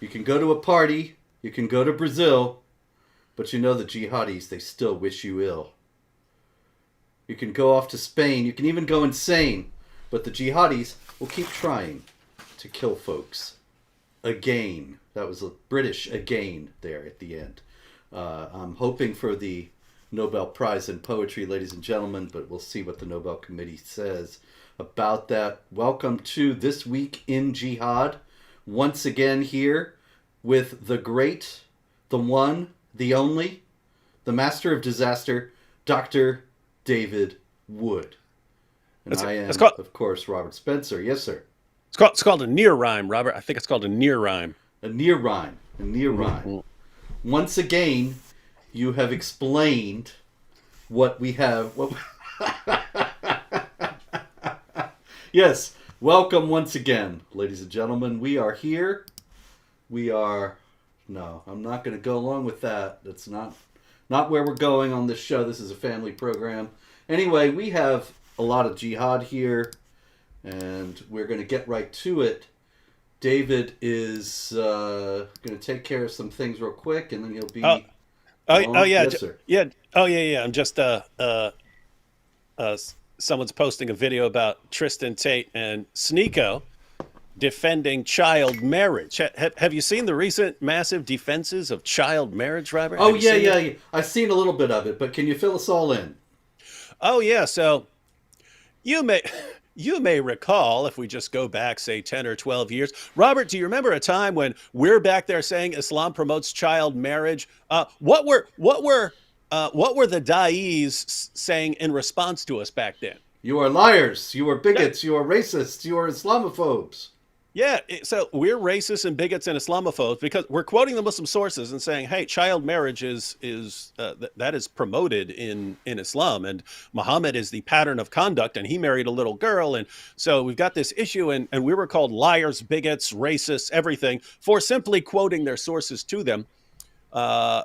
You can go to a party, you can go to Brazil, but you know the jihadis, they still wish you ill. You can go off to Spain, you can even go insane, but the jihadis will keep trying to kill folks. Again. That was a British again there at the end. I'm hoping for the Nobel Prize in Poetry, ladies and gentlemen, but we'll see what the Nobel Committee says about that. Welcome to This Week in Jihad. Once again here with the great, the one, the only, the master of disaster, Dr. David Wood. And I am, of course, Robert Spencer. Yes, sir. It's called a near rhyme, Robert. I think it's called a near rhyme. A near rhyme. A near rhyme. Mm-hmm. Once again, you have explained what we have. Yes, welcome once again, ladies and gentlemen. We are here. No, I'm not going to go along with that. That's not where we're going on this show. This is a family program. Anyway, we have a lot of jihad here, and we're going to get right to it. David is going to take care of some things real quick, and then he'll be. Oh yeah, yes, sir. yeah. Oh yeah. I'm just someone's posting a video about Tristan Tate and Sneeko defending child marriage. Have you seen the recent massive defenses of child marriage, Robert? Oh yeah. I've seen a little bit of it, but can you fill us all in? Oh yeah. So you may recall, if we just go back, say, 10 or 12 years. Robert, do you remember a time when we're back there saying Islam promotes child marriage? What were the da'is saying in response to us back then? You are liars. You are bigots. You are racists. You are Islamophobes. Yeah, so we're racist and bigots and Islamophobes because we're quoting the Muslim sources and saying, "Hey, child marriage is that is promoted in Islam, and Muhammad is the pattern of conduct, and he married a little girl, and so we've got this issue, and we were called liars, bigots, racists, everything for simply quoting their sources to them."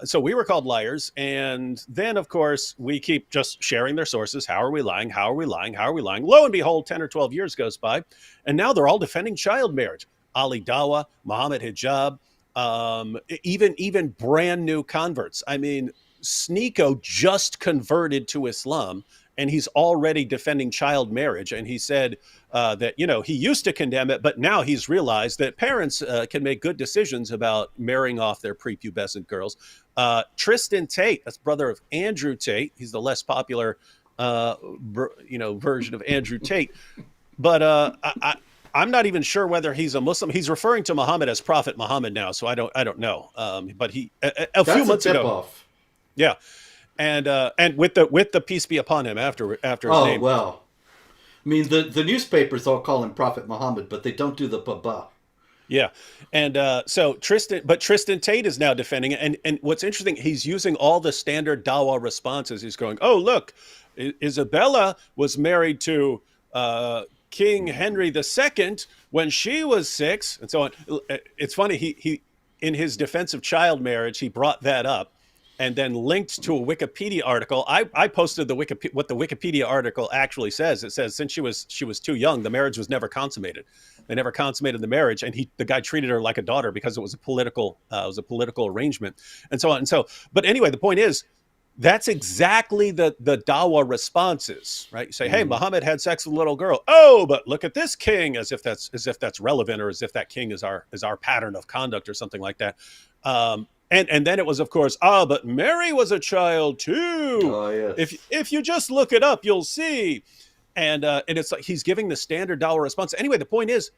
So we were called liars. And then, of course, we keep just sharing their sources. How are we lying? How are we lying? How are we lying? Lo and behold, 10 or 12 years goes by. And now they're all defending child marriage. Ali Dawa, Muhammad Hijab, even brand new converts. I mean, Sneeko just converted to Islam, and he's already defending child marriage. And he said that, he used to condemn it, but now he's realized that parents can make good decisions about marrying off their prepubescent girls. Tristan Tate, that's brother of Andrew Tate. He's the less popular, version of Andrew Tate. But I'm not even sure whether he's a Muslim. He's referring to Muhammad as Prophet Muhammad now, so I don't know. But he a few months ago, off. Yeah. And with the peace be upon him after his name. Oh, well. I mean, the newspapers all call him Prophet Muhammad, but they don't do the baba. Yeah. And so Tristan Tate is now defending it. And what's interesting, he's using all the standard Dawa responses. He's going, oh, look, Isabella was married to King Henry II when she was 6, and so on. It's funny, he in his defense of child marriage, he brought that up and then linked to a Wikipedia article. I posted what the Wikipedia article actually says. It says since she was too young, the marriage was never consummated. They never consummated the marriage, and the guy treated her like a daughter because it was a political arrangement, and so on. And so, but anyway, the point is, that's exactly the Dawa responses, right? You say, hey, Muhammad had sex with a little girl. Oh, but look at this king, as if that's relevant, or as if that king is our pattern of conduct or something like that. And then it was, of course, but Mary was a child too. Oh, yes. If you just look it up, you'll see. And it's like he's giving the standard Dawa response. Anyway, the point is,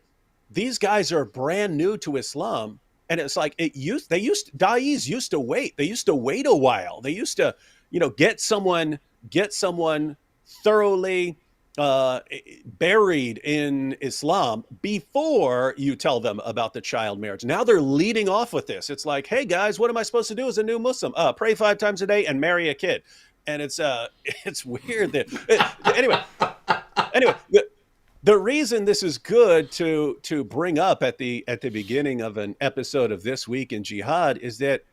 these guys are brand new to Islam. And it's like da'is used to wait. They used to wait a while. They used to, get someone thoroughly buried in Islam before you tell them about the child marriage. Now they're leading off with this. It's like, hey guys, what am I supposed to do as a new Muslim? Pray 5 times a day and marry a kid. And it's weird that anyway. The reason this is good to bring up at the beginning of an episode of This Week in Jihad is that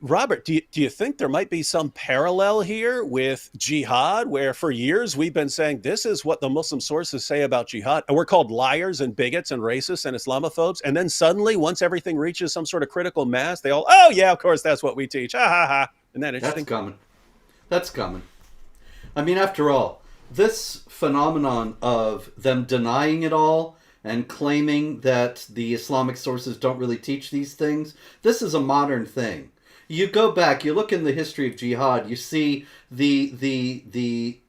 Robert, do you think there might be some parallel here with jihad, where for years we've been saying this is what the Muslim sources say about jihad, and we're called liars and bigots and racists and Islamophobes, and then suddenly, once everything reaches some sort of critical mass, they all, oh yeah, of course, that's what we teach. Ha ha ha. Isn't that That's interesting? coming. That's coming. I mean, after all, this phenomenon of them denying it all and claiming that the Islamic sources don't really teach these things, this is a modern thing. You go back, you look in the history of jihad, you see the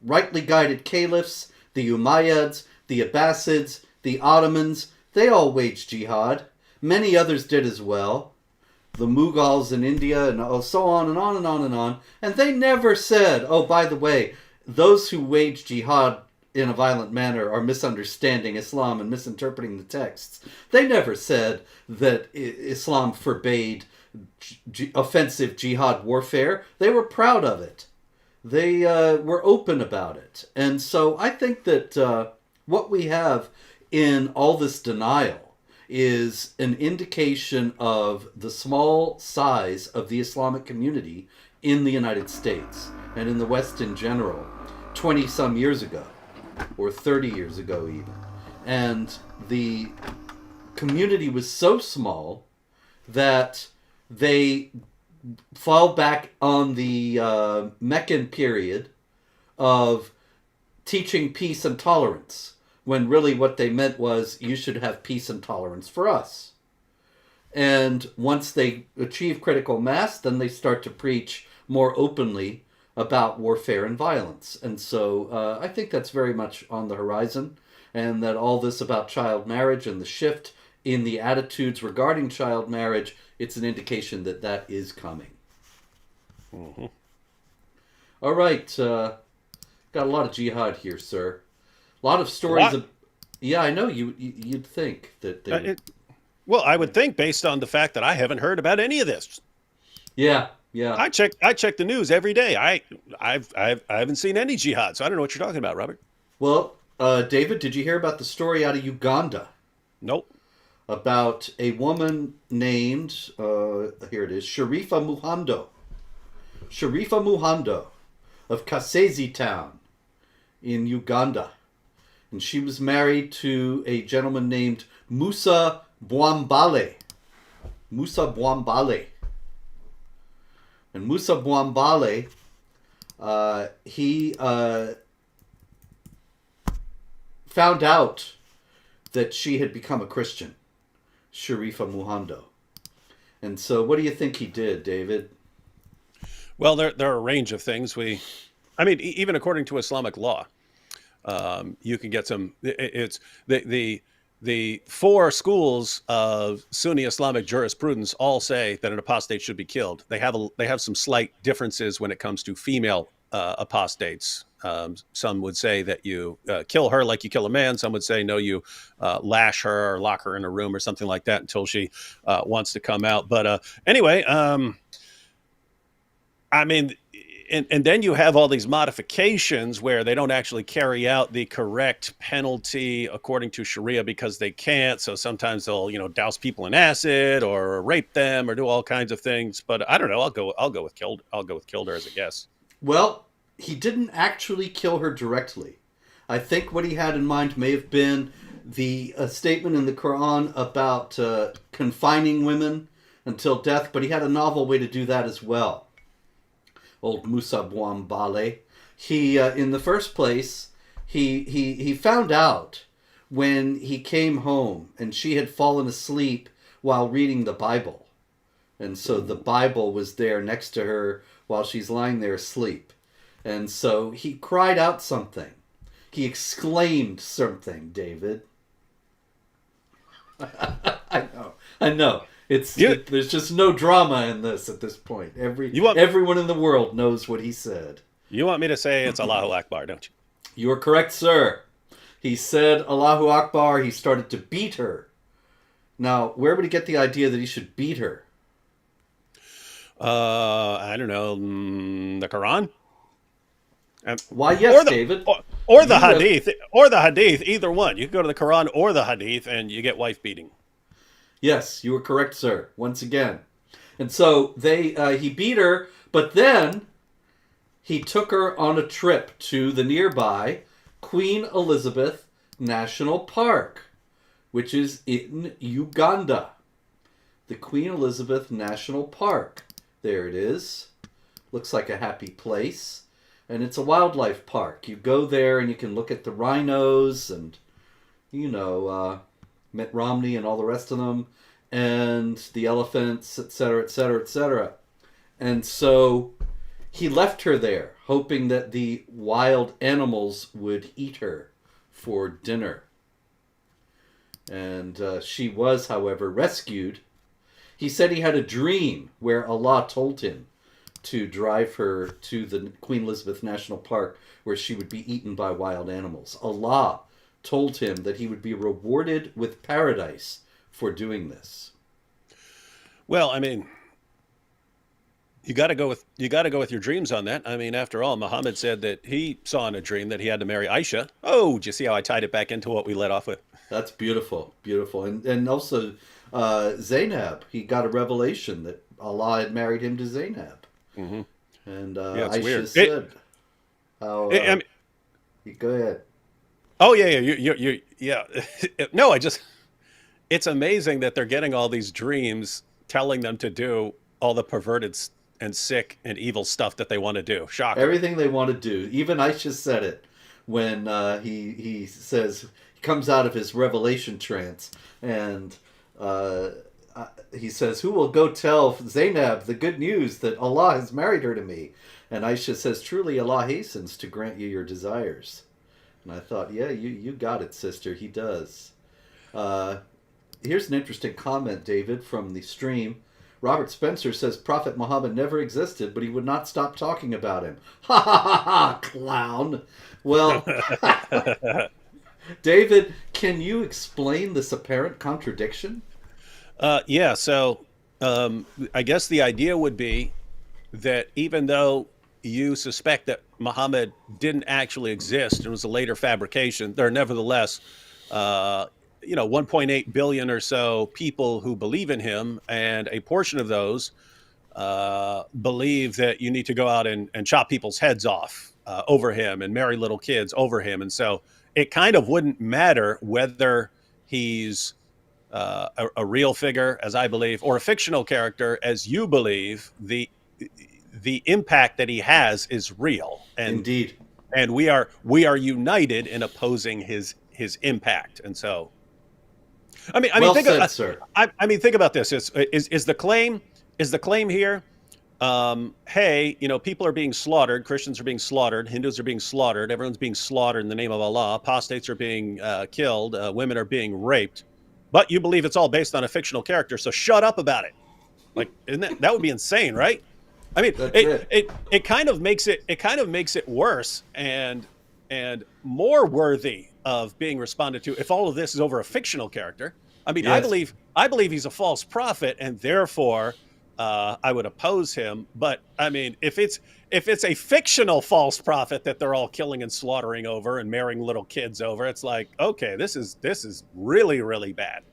rightly guided caliphs, the Umayyads, the Abbasids, the Ottomans, they all waged jihad. Many others did as well. The Mughals in India, and so on and on and on and on. And they never said, oh, by the way, those who wage jihad in a violent manner are misunderstanding Islam and misinterpreting the texts. They never said that Islam forbade offensive jihad warfare. They were proud of it. They were open about it. And so I think that what we have in all this denial is an indication of the small size of the Islamic community in the United States and in the West in general 20 some years ago, or 30 years ago even. And the community was so small that they fall back on the Meccan period of teaching peace and tolerance, when really what they meant was you should have peace and tolerance for us. And once they achieve critical mass, then they start to preach more openly about warfare and violence. And so I think that's very much on the horizon, and that all this about child marriage and the shift in the attitudes regarding child marriage, it's an indication that that is coming. Mm-hmm. All right. Got a lot of jihad here, sir. A lot of stories. Yeah, I know you'd think that they. Well, I would think, based on the fact that I haven't heard about any of this. Yeah, yeah. I check the news every day. I haven't seen any jihad, so I don't know what you're talking about, Robert. Well, David, did you hear about the story out of Uganda Nope. about a woman named here it is, Sharifa Muhando. Sharifa Muhando of Kasese town in Uganda. And she was married to a gentleman named Musa Bwambale. Musa Bwambale. And Musa Bwambale, he found out that she had become a Christian, Sharifa Muhando. And so what do you think he did, David? Well, there are a range of things. Even according to Islamic law, you can get some. It's the four schools of Sunni Islamic jurisprudence all say that an apostate should be killed. They have some slight differences when it comes to female apostates. Some would say that you kill her like you kill a man. Some would say no, you lash her or lock her in a room or something like that until she wants to come out. But anyway. And then you have all these modifications where they don't actually carry out the correct penalty according to Sharia because they can't. So sometimes they'll, douse people in acid or rape them or do all kinds of things. But I don't know. I'll go with killed. I'll go with killed her as a guess. Well, he didn't actually kill her directly. I think what he had in mind may have been the statement in the Quran about confining women until death, but he had a novel way to do that as well. Old Musa Bwambale. He, in the first place, he found out when he came home and she had fallen asleep while reading the Bible. And so the Bible was there next to her while she's lying there asleep. And so he cried out something. He exclaimed something, David. I know. There's just no drama in this at this point. Everyone in the world knows what he said. You want me to say it's Allahu Akbar, don't you? You are correct, sir. He said Allahu Akbar. He started to beat her. Now, where would he get the idea that he should beat her? I don't know. The Quran? Why, yes, David. Or the Hadith. Or the Hadith. Either one. You can go to the Quran or the Hadith and you get wife beating. Yes, you were correct, sir. Once again. And so he beat her, but then he took her on a trip to the nearby Queen Elizabeth National Park, which is in Uganda. The Queen Elizabeth National Park. There it is. Looks like a happy place. And it's a wildlife park. You go there and you can look at the rhinos and, Mitt Romney and all the rest of them, and the elephants, etc., etc., etc. And so he left her there, hoping that the wild animals would eat her for dinner. And she was, however, rescued. He said he had a dream where Allah told him to drive her to the Queen Elizabeth National Park where she would be eaten by wild animals. Allah told him that he would be rewarded with paradise for doing this. Well, I mean, you got to go with your dreams on that. I mean, after all, Muhammad said that he saw in a dream that he had to marry Aisha. Oh, do you see how I tied it back into what we led off with? That's beautiful, beautiful. And also Zainab, he got a revelation that Allah had married him to Zainab. Mm-hmm. And Aisha weird. said, you go ahead. Oh yeah. No, it's amazing that they're getting all these dreams telling them to do all the perverted and sick and evil stuff that they want to do. Shocking. Everything they want to do. Even Aisha said it when he says, he comes out of his revelation trance and he says, who will go tell Zainab the good news that Allah has married her to me? And Aisha says, truly Allah hastens to grant you your desires. And I thought, yeah, you got it, sister. He does. Here's an interesting comment, David, from the stream. Robert Spencer says Prophet Muhammad never existed, but he would not stop talking about him. Ha ha ha ha, clown. Well, David, can you explain this apparent contradiction? Yeah, so I guess the idea would be that even though you suspect that Muhammad didn't actually exist and was a later fabrication, there are nevertheless 1.8 billion or so people who believe in him, and a portion of those believe that you need to go out and chop people's heads off over him and marry little kids over him. And so it kind of wouldn't matter whether he's a real figure, as I believe, or a fictional character, as you believe. The impact that he has is real, and indeed, and we are united in opposing his impact. And so, I mean, well think said, sir. I mean, think about this: is the claim here? Hey, people are being slaughtered, Christians are being slaughtered, Hindus are being slaughtered, everyone's being slaughtered in the name of Allah, apostates are being killed, women are being raped, but you believe it's all based on a fictional character, so shut up about it. Like, isn't that would be insane, right? I mean, it kind of makes it worse and more worthy of being responded to if all of this is over a fictional character. I mean, yes. I believe he's a false prophet, and therefore I would oppose him. But I mean, if it's a fictional false prophet that they're all killing and slaughtering over and marrying little kids over, it's like, okay, this is really, really bad.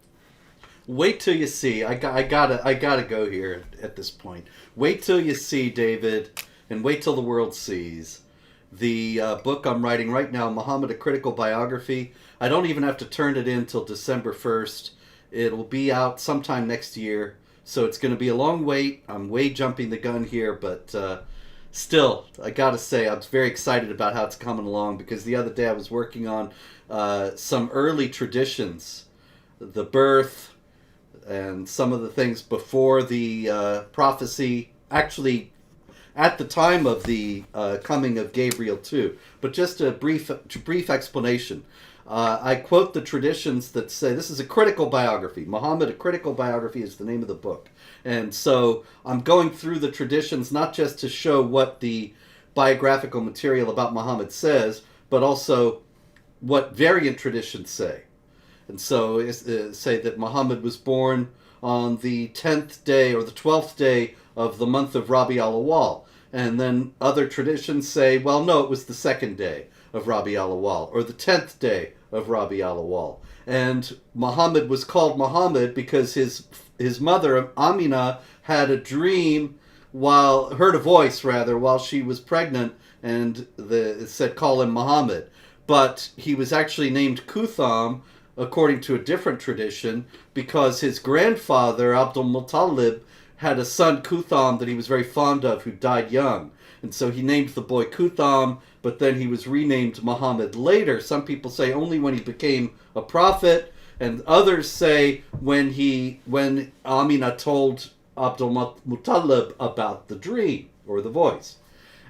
Wait till you see. I gotta go here at this point. Wait till you see, David, and wait till the world sees the book I'm writing right now, Muhammad: A Critical Biography. I don't even have to turn it in till December 1st. It'll be out sometime next year, so it's going to be a long wait. I'm way jumping the gun here, but still, I gotta say, I'm very excited about how it's coming along, because the other day I was working on some early traditions, the birth, and some of the things before the prophecy, actually at the time of the coming of Gabriel too. But just a brief explanation. I quote the traditions that say this is a critical biography. Muhammad: A Critical Biography is the name of the book. And so I'm going through the traditions not just to show what the biographical material about Muhammad says, but also what variant traditions say. And so say that Muhammad was born on the 10th day or the 12th day of the month of Rabi al-Awwal. And then other traditions say, well, no, it was the second day of Rabi al-Awwal, or the 10th day of Rabi al-Awwal. And Muhammad was called Muhammad because his mother Amina had a dream, heard a voice rather, while she was pregnant, and it said call him Muhammad. But he was actually named Kutham according to a different tradition because his grandfather Abdul Muttalib had a son Kutham that he was very fond of who died young. And so he named the boy Kutham, but then he was renamed Muhammad later. Some people say only when he became a prophet, and others say when Amina told Abdul Muttalib about the dream or the voice.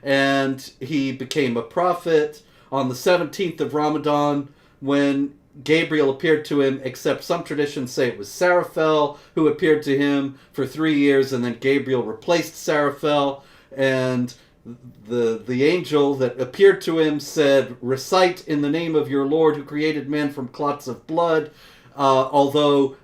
And he became a prophet on the 17th of Ramadan when Gabriel appeared to him, except some traditions say it was Seraphel who appeared to him for 3 years, and then Gabriel replaced Seraphel, and the angel that appeared to him said, recite in the name of your Lord who created man from clots of blood, although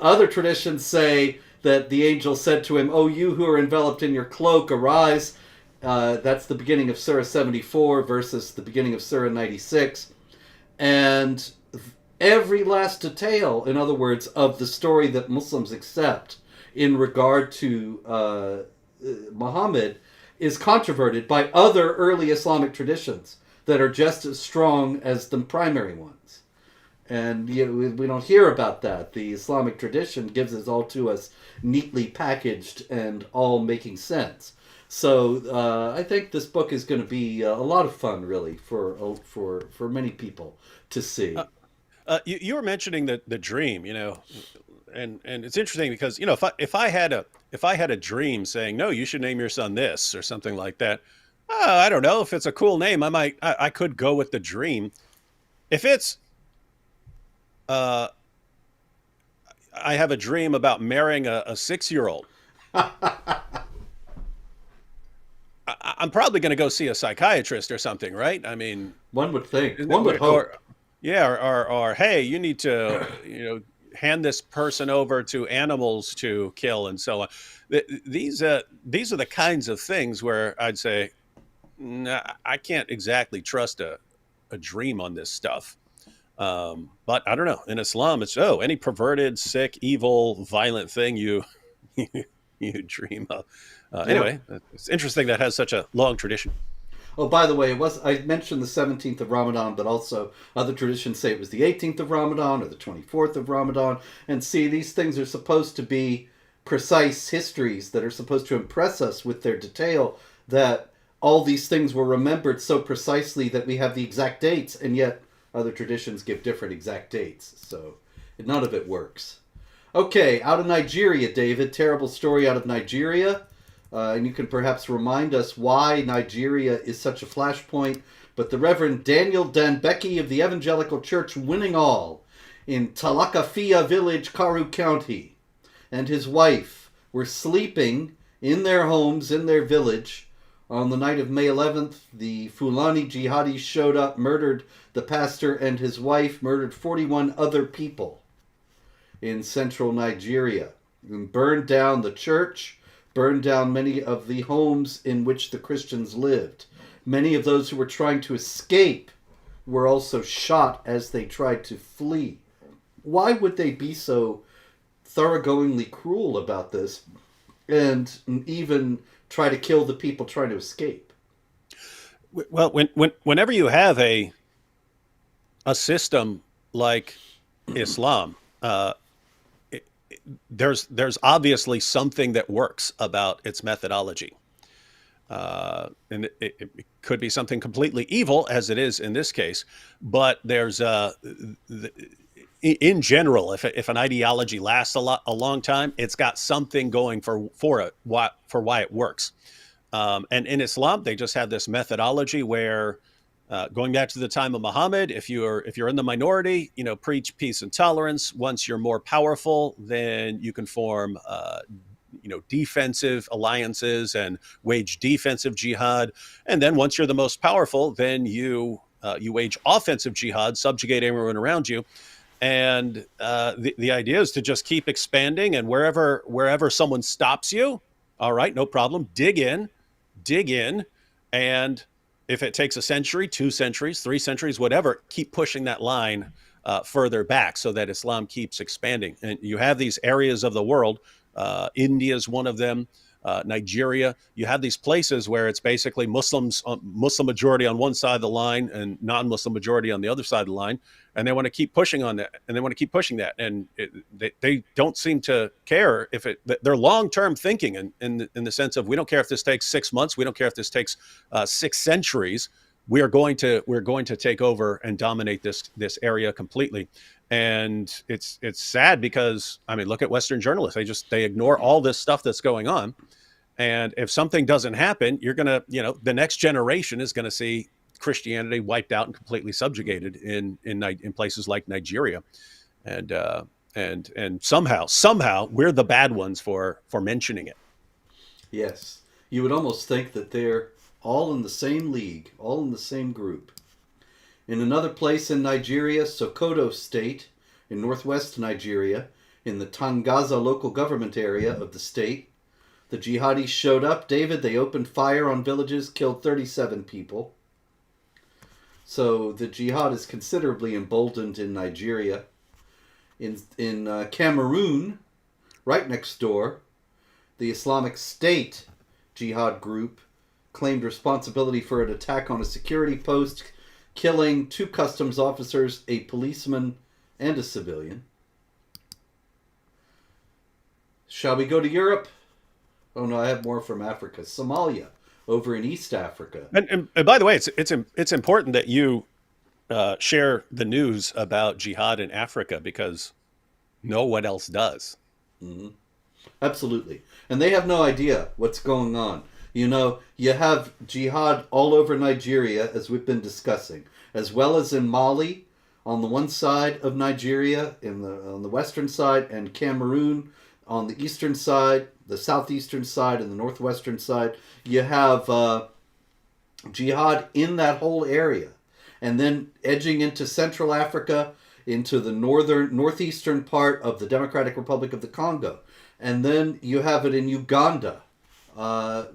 other traditions say that the angel said to him, oh, you who are enveloped in your cloak, arise. That's the beginning of Surah 74 versus the beginning of Surah 96. And every last detail, in other words, of the story that Muslims accept in regard to Muhammad is controverted by other early Islamic traditions that are just as strong as the primary ones. And we don't hear about that. The Islamic tradition gives it all to us neatly packaged and all making sense. So I think this book is going to be a lot of fun, really, for many people to see. You were mentioning the dream, and it's interesting because if I had a dream saying no, you should name your son this or something like that. I don't know if it's a cool name. I could go with the dream. If it's I have a dream about marrying a 6-year-old. I'm probably going to go see a psychiatrist or something, right? I mean, one would think, one would hope. Or hey, you need to, hand this person over to animals to kill and so on. These are the kinds of things where I'd say, nah, I can't exactly trust a dream on this stuff. But I don't know. In Islam, it's any perverted, sick, evil, violent thing you you dream of. Anyway, it's interesting that has such a long tradition. Oh, by the way, I mentioned the 17th of Ramadan, but also other traditions say it was the 18th of Ramadan or the 24th of Ramadan. And see, these things are supposed to be precise histories that are supposed to impress us with their detail, that all these things were remembered so precisely that we have the exact dates, and yet other traditions give different exact dates. So none of it works. Okay, out of Nigeria, David. Terrible story out of Nigeria. And you can perhaps remind us why Nigeria is such a flashpoint. But the Reverend Daniel Danbeki of the Evangelical Church Winning All in Talakafia Village, Karu County, and his wife were sleeping in their homes, in their village. On the night of May 11th, the Fulani jihadis showed up, murdered the pastor and his wife, murdered 41 other people in central Nigeria, and burned down the church, burned down many of the homes in which the Christians lived. Many of those who were trying to escape were also shot as they tried to flee. Why would they be so thoroughgoingly cruel about this and even try to kill the people trying to escape? Well, whenever you have a system like Islam, there's obviously something that works about its methodology. And it could be something completely evil, as it is in this case, but there's in general, if an ideology lasts a long time, it's got something going for why it works. And in Islam, they just have this methodology where, going back to the time of Muhammad, if you're in the minority, preach peace and tolerance. Once you're more powerful, then you can form defensive alliances and wage defensive jihad. And then once you're the most powerful, then you wage offensive jihad, subjugate everyone around you. And the idea is to just keep expanding, and wherever someone stops you, all right, no problem, dig in, and if it takes a century, 2 centuries, 3 centuries, whatever, keep pushing that line further back so that Islam keeps expanding. And you have these areas of the world. India is one of them. Nigeria. You have these places where it's basically Muslims, Muslim majority on one side of the line and non-Muslim majority on the other side of the line, and they want to keep pushing on that, and they want to keep pushing that, and they don't seem to care if it. They're long-term thinking, in the sense of, we don't care if this takes 6 months, we don't care if this takes 6 centuries. We're going to take over and dominate this area completely. And it's sad because, I mean, look at Western journalists. They ignore all this stuff that's going on. And if something doesn't happen, you're going to, the next generation is going to see Christianity wiped out and completely subjugated in places like Nigeria. And somehow we're the bad ones for mentioning it. Yes. You would almost think that they're all in the same league, all in the same group. In another place in Nigeria, Sokoto State, in northwest Nigeria, in the Tangaza local government area of the state, the jihadis showed up. David, they opened fire on villages, killed 37 people. So the jihad is considerably emboldened in Nigeria. In Cameroon, right next door, the Islamic State jihad group claimed responsibility for an attack on a security post, killing 2 customs officers, a policeman, and a civilian. Shall we go to Europe? Oh no, I have more from Africa. Somalia, over in East Africa. And by the way, it's important that you share the news about jihad in Africa, because no one else does. Mm-hmm. Absolutely. And they have no idea what's going on. You have jihad all over Nigeria, as we've been discussing, as well as in Mali, on the one side of Nigeria, on the western side, and Cameroon on the eastern side, the southeastern side, and the northwestern side. You have jihad in that whole area. And then edging into Central Africa, into the northeastern part of the Democratic Republic of the Congo. And then you have it in Uganda,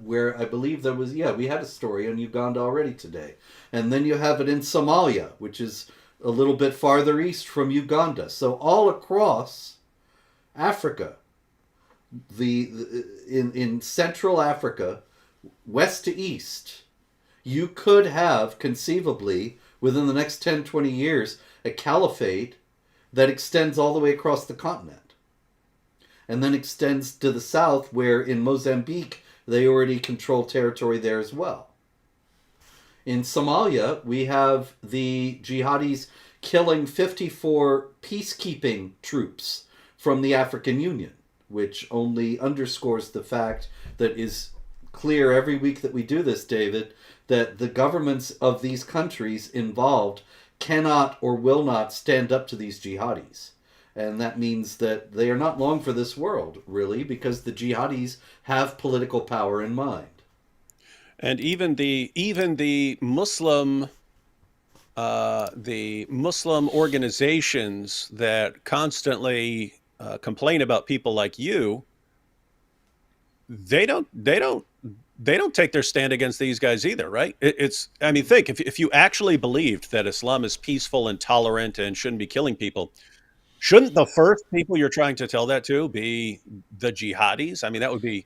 where I believe there was, we had a story on Uganda already today. And then you have it in Somalia, which is a little bit farther east from Uganda. So all across Africa, in Central Africa, west to east, you could have conceivably, within the next 10, 20 years, a caliphate that extends all the way across the continent. And then extends to the south, where in Mozambique, they already control territory there as well. In Somalia, we have the jihadis killing 54 peacekeeping troops from the African Union, which only underscores the fact that is clear every week that we do this, David, that the governments of these countries involved cannot or will not stand up to these jihadis. And that means that they are not long for this world, really, because the jihadis have political power in mind. And even the Muslim organizations that constantly complain about people like you, they don't take their stand against these guys either, right? I mean, think, if you actually believed that Islam is peaceful and tolerant and shouldn't be killing people, shouldn't the first people you're trying to tell that to be the jihadis? I mean, that would be,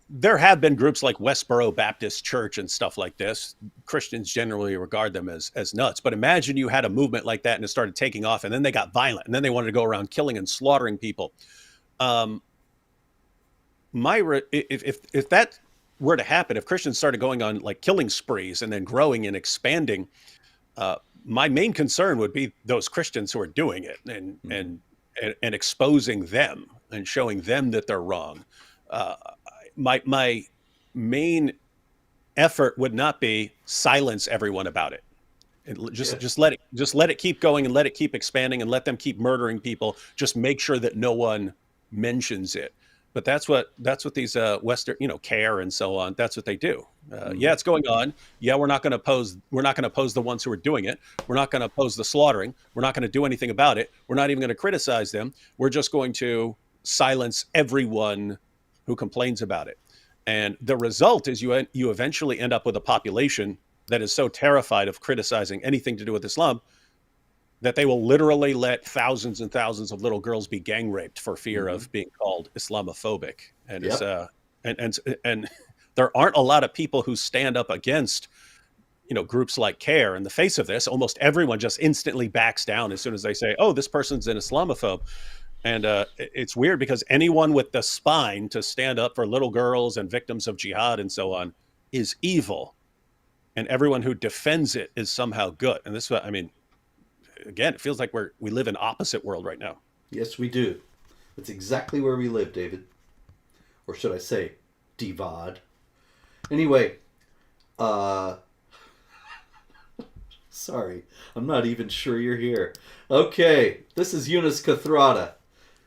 there have been groups like Westboro Baptist Church and stuff like this. Christians generally regard them as nuts. But imagine you had a movement like that and it started taking off, and then they got violent, and then they wanted to go around killing and slaughtering people. If that were to happen, if Christians started going on like killing sprees and then growing and expanding, my main concern would be those Christians who are doing it and exposing them and showing them that they're wrong. My main effort would not be silence everyone about it. Just let it keep going and let it keep expanding and let them keep murdering people. Just make sure that no one mentions it. But that's what these Western, CARE and so on, that's what they do. Yeah, it's going on. Yeah, we're not going to oppose the ones who are doing it. We're not going to oppose the slaughtering. We're not going to do anything about it. We're not even going to criticize them. We're just going to silence everyone who complains about it. And the result is you eventually end up with a population that is so terrified of criticizing anything to do with Islam that they will literally let thousands and thousands of little girls be gang raped for fear Hmm. of being called Islamophobic. And it's Yep. and there aren't a lot of people who stand up against groups like CARE in the face of this. Almost everyone just instantly backs down as soon as they say, "Oh, this person's an Islamophobe." And it's weird because anyone with the spine to stand up for little girls and victims of jihad and so on is evil, and everyone who defends it is somehow good. And this, I mean, again, it feels like we live in opposite world right now. Yes, we do. That's exactly where we live, David. Or should I say, Divad. Anyway, uh, sorry, I'm not even sure you're here. Okay, this is Yunus Kathrada.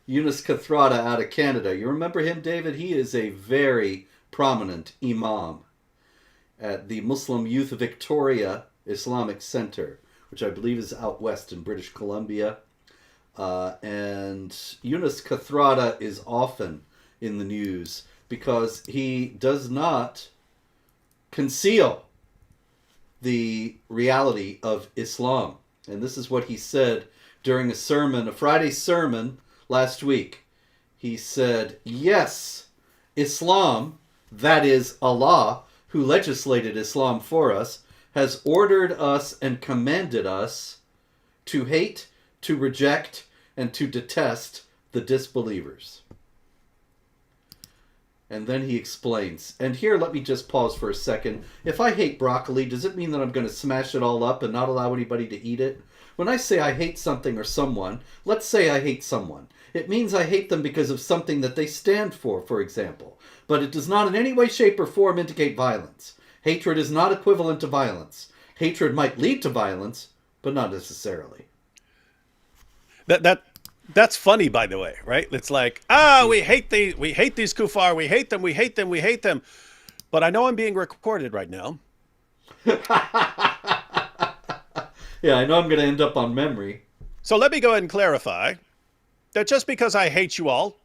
Yunus Kathrada out of Canada. You remember him, David? He is a very prominent imam at the Muslim Youth Victoria Islamic Center, which I believe is out west in British Columbia. And Yunus Kathrada is often in the news because he does not conceal the reality of Islam. And this is what he said during a sermon, a Friday sermon last week. He said, yes, Islam, that is Allah, who legislated Islam for us, has ordered us and commanded us to hate, to reject, and to detest the disbelievers. And then he explains. And here, let me just pause for a second. If I hate broccoli, does it mean that I'm going to smash it all up and not allow anybody to eat it? When I say I hate something or someone, let's say I hate someone. It means I hate them because of something that they stand for example. But it does not in any way, shape, or form indicate violence. Hatred is not equivalent to violence. Hatred might lead to violence, but not necessarily. That's funny, by the way, right? It's like, we hate these kuffar, we hate them, we hate them, we hate them. But I know I'm being recorded right now. Yeah, I know I'm going to end up on memory. So let me go ahead and clarify that just because I hate you all,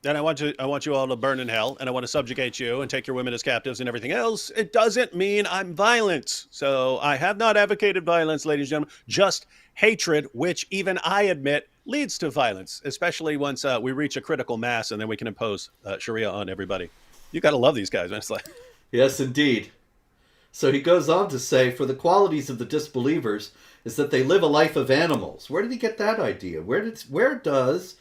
and I want you all to burn in hell, and I want to subjugate you and take your women as captives and everything else, it doesn't mean I'm violent. So I have not advocated violence, ladies and gentlemen, just hatred, which even I admit leads to violence, especially once we reach a critical mass and then we can impose Sharia on everybody. You got to love these guys, man. It's like, Yes, indeed. So he goes on to say, for the qualities of the disbelievers is that they live a life of animals. Where did he get that idea? Where does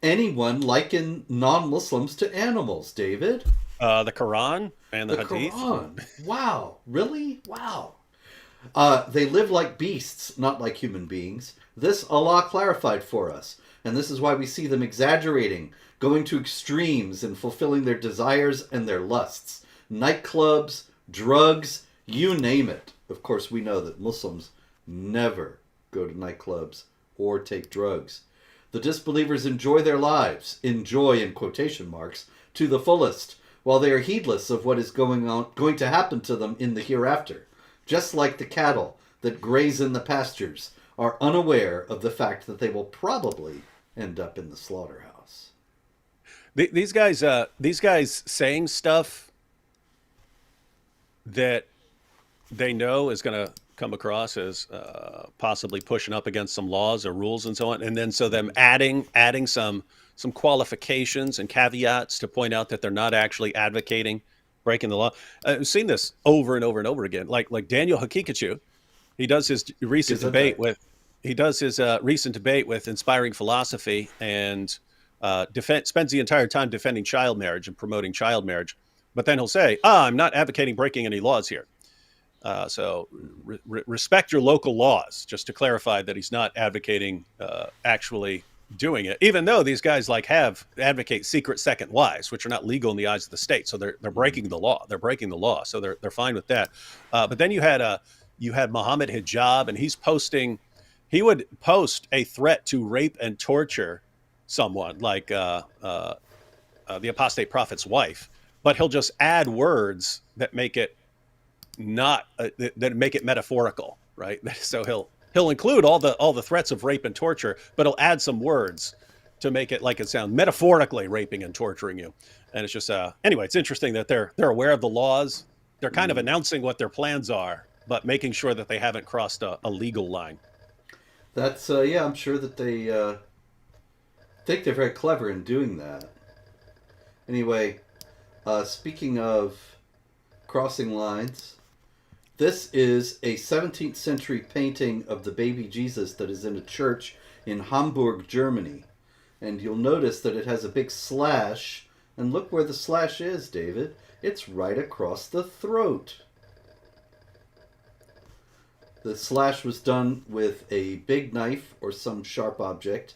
anyone liken non-Muslims to animals, David? the Quran and the Hadith. Quran. Wow. Really? Wow. They live like beasts, not like human beings. This Allah clarified for us. And this is why we see them exaggerating, going to extremes and fulfilling their desires and their lusts. Nightclubs, drugs, you name it. Of course, we know that Muslims never go to nightclubs or take drugs. The disbelievers enjoy their lives, enjoy in quotation marks, to the fullest, while they are heedless of what is going to happen to them in the hereafter. Just like the cattle that graze in the pastures are unaware of the fact that they will probably end up in the slaughterhouse. These guys saying stuff that they know is going to come across as possibly pushing up against some laws or rules and so on, and then so them adding some qualifications and caveats to point out that they're not actually advocating breaking the law. I've seen this over and over and over again. Like Daniel Hakikachu, he does his recent debate with Inspiring Philosophy and spends the entire time defending child marriage and promoting child marriage. But then he'll say, I'm not advocating breaking any laws here. So respect your local laws, just to clarify that he's not advocating actually doing it, even though these guys advocate secret second wives, which are not legal in the eyes of the state. So they're breaking the law. They're breaking the law. So they're fine with that. But then you had Muhammad Hijab, and he would post a threat to rape and torture someone like the apostate prophet's wife, but he'll just add words that make it that make it metaphorical, right? So he'll include all the threats of rape and torture, but he'll add some words to make it like it sounds, metaphorically raping and torturing you. And it's just anyway, it's interesting that they're aware of the laws. They're kind of announcing what their plans are, but making sure that they haven't crossed a legal line. That's yeah. I'm sure that they think they're very clever in doing that. Anyway, speaking of crossing lines, this is a 17th century painting of the baby Jesus that is in a church in Hamburg, Germany. And you'll notice that it has a big slash. And look where the slash is, David. It's right across the throat. The slash was done with a big knife or some sharp object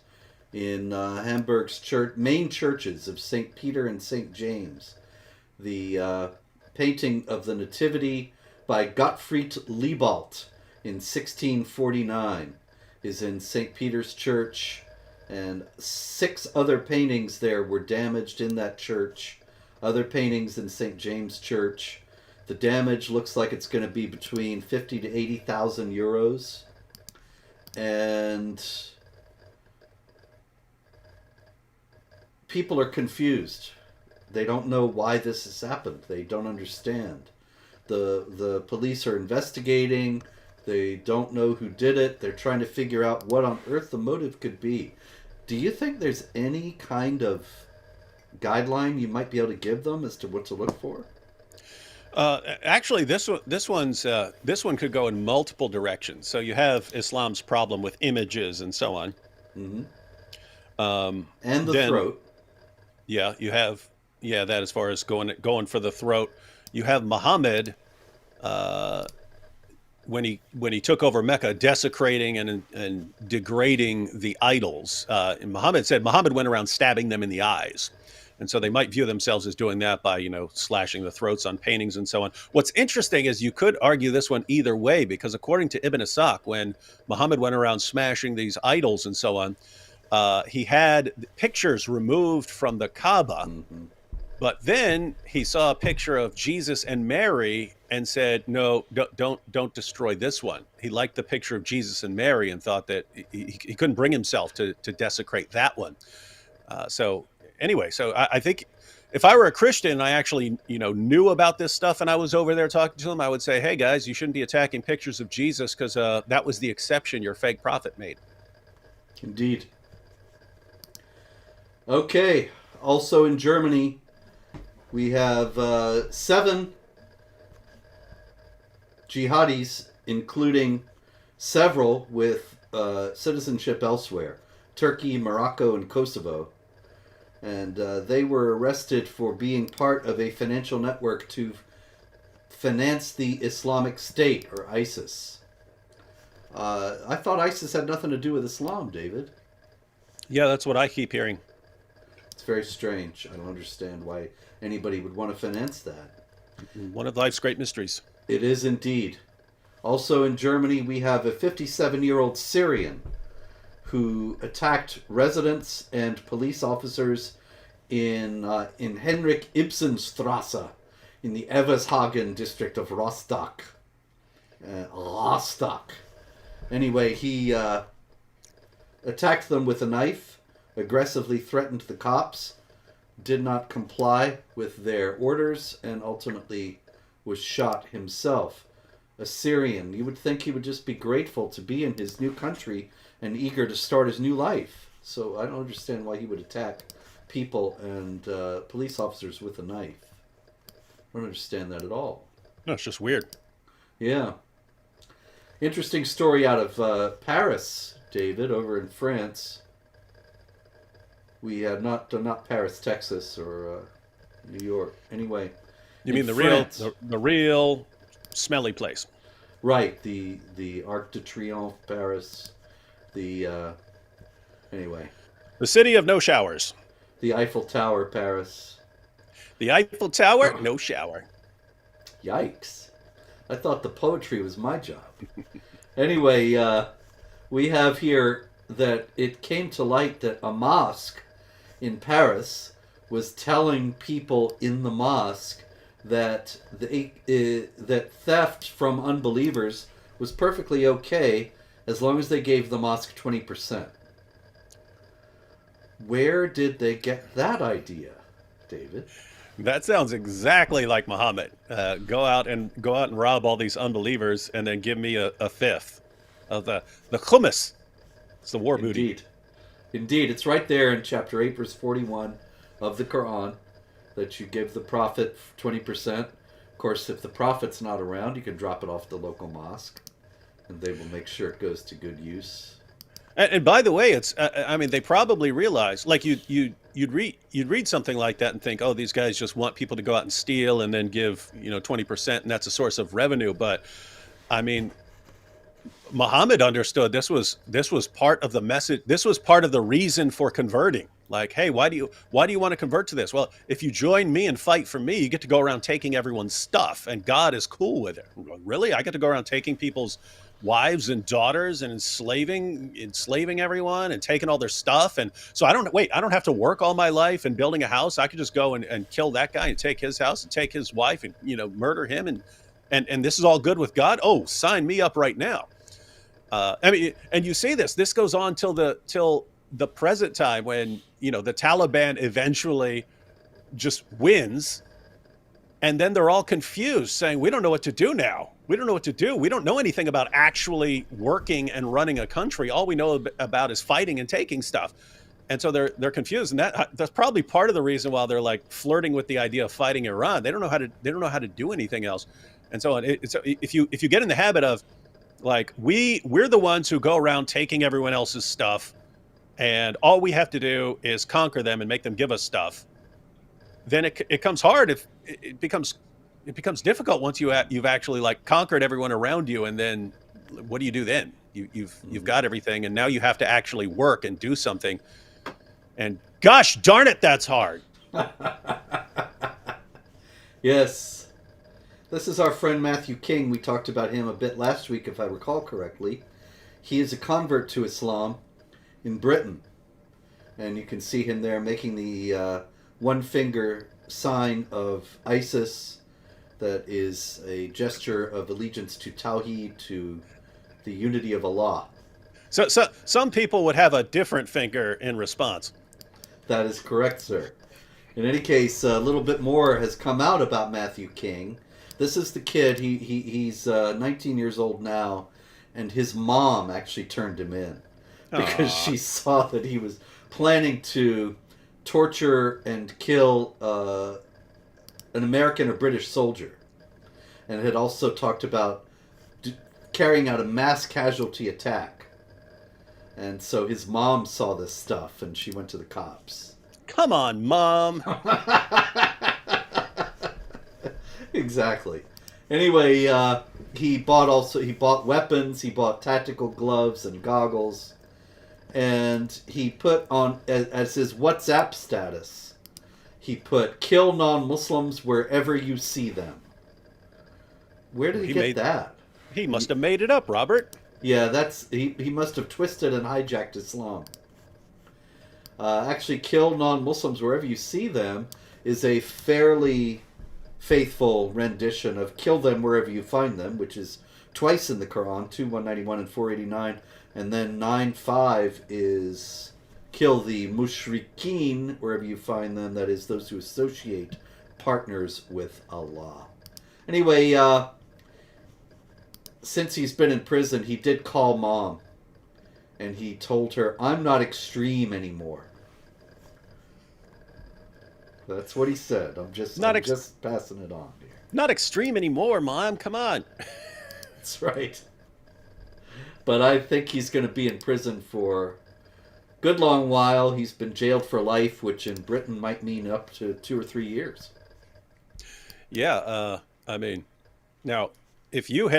in Hamburg's main churches of St. Peter and St. James. The painting of the Nativity by Gottfried Liebald in 1649 is in St. Peter's Church, and 6 other paintings there were damaged in that church. Other paintings in St. James Church. The damage looks like it's going to be between 50 to 80,000 euros. And people are confused. They don't know why this has happened. They don't understand. The police are investigating. They don't know who did it. They're trying to figure out what on earth the motive could be. Do you think there's any kind of guideline you might be able to give them as to what to look for? Actually, this one could go in multiple directions. So you have Islam's problem with images and so on. Mm-hmm. And the throat. Yeah, you have that as far as going for the throat. You have Muhammad when he took over Mecca, desecrating and degrading the idols. And Muhammad went around stabbing them in the eyes. And so they might view themselves as doing that by, slashing the throats on paintings and so on. What's interesting is you could argue this one either way, because according to Ibn Ishaq, when Muhammad went around smashing these idols and so on, he had pictures removed from the Kaaba. Mm-hmm. But then he saw a picture of Jesus and Mary and said, no, don't destroy this one. He liked the picture of Jesus and Mary and thought that he couldn't bring himself to desecrate that one. So I think if I were a Christian and I actually, knew about this stuff and I was over there talking to them, I would say, hey, guys, you shouldn't be attacking pictures of Jesus because that was the exception your fake prophet made. Indeed. Okay. Also in Germany, we have 7 jihadis, including several with citizenship elsewhere, Turkey, Morocco, and Kosovo. And they were arrested for being part of a financial network to finance the Islamic State, or ISIS. I thought ISIS had nothing to do with Islam, David. Yeah, that's what I keep hearing. It's very strange. I don't understand why anybody would want to finance that. One of life's great mysteries. It is indeed. Also in Germany, we have a 57-year-old Syrian who attacked residents and police officers in Henrik Ibsenstrasse in the Evershagen district of Rostock. Anyway, he attacked them with a knife, aggressively threatened the cops, did not comply with their orders, and ultimately was shot himself. A Syrian. You would think he would just be grateful to be in his new country and eager to start his new life. So I don't understand why he would attack people and police officers with a knife. I don't understand that at all. No, it's just weird. Yeah. Interesting story out of Paris, David, over in France. We had not Paris, Texas, or New York. Anyway, you mean the real smelly place? Right. The Arc de Triomphe, Paris. Anyway. The city of no showers. The Eiffel Tower, Paris. The Eiffel Tower, no shower. Yikes! I thought the poetry was my job. Anyway, we have here that it came to light that a mosque in Paris was telling people in the mosque that that theft from unbelievers was perfectly okay as long as they gave the mosque 20%. Where did they get that idea, David? That sounds exactly like Muhammad. Go out and rob all these unbelievers, and then give me a fifth of the khummas. It's the war booty. Indeed. Indeed. It's right there in chapter 8, verse 41 of the Quran that you give the prophet 20%. Of course, if the prophet's not around, you can drop it off the local mosque, and they will make sure it goes to good use. And by the way, it's I mean, they probably realize, like, you'd read something like that and think, oh, these guys just want people to go out and steal and then give 20%, and that's a source of revenue. But I mean, Muhammad understood this was part of the message. This was part of the reason for converting. Like, hey, why do you want to convert to this? Well, if you join me and fight for me, you get to go around taking everyone's stuff, and God is cool with it. Really, I get to go around taking people's wives and daughters and enslaving everyone and taking all their stuff. And so I don't have to work all my life and building a house. I could just go and kill that guy and take his house and take his wife and murder him, and this is all good with God. Oh, sign me up right now. I mean, and you see this goes on till the present time, when the Taliban eventually just wins, and then they're all confused, saying, we don't know what to do now. We don't know what to do. We don't know anything about actually working and running a country. All we know about is fighting and taking stuff. And so they're confused, and that's probably part of the reason why they're like flirting with the idea of fighting Iran. They don't know how to do anything else. And so if you get in the habit of, like, we're the ones who go around taking everyone else's stuff, and all we have to do is conquer them and make them give us stuff, then it comes hard. If it becomes difficult once you've actually, like, conquered everyone around you, and then what do you do then? You've got everything, and now you have to actually work and do something. And gosh darn it, that's hard. Yes. This is our friend Matthew King. We talked about him a bit last week, if I recall correctly. He is a convert to Islam in Britain. And you can see him there making the one finger sign of ISIS, that is a gesture of allegiance to Tawheed, to the unity of Allah. So some people would have a different finger in response. That is correct, sir. In any case, a little bit more has come out about Matthew King. This is the kid. He's 19 years old now, and his mom actually turned him in because she saw that he was planning to torture and kill an American or British soldier, and had also talked about carrying out a mass casualty attack. And so his mom saw this stuff, and she went to the cops. Come on, Mom. Exactly. Anyway, he bought weapons, he bought tactical gloves and goggles, and he put on, as his WhatsApp status, he put, kill non-Muslims wherever you see them. Where did he get that? He must have made it up, Robert. Yeah, he must have twisted and hijacked Islam. Actually, kill non-Muslims wherever you see them is a fairly faithful rendition of kill them wherever you find them, which is twice in the Quran, 2:191 and 489, and then 9:5 is kill the mushrikeen wherever you find them, that is those who associate partners with Allah. Anyway, since he's been in prison, he did call Mom, and he told her, I'm not extreme anymore. That's what he said. I'm just passing it on here. Not extreme anymore, Mom. Come on. That's right. But I think he's going to be in prison for a good long while. He's been jailed for life, which in Britain might mean up to 2 or 3 years. Yeah, I mean, now if you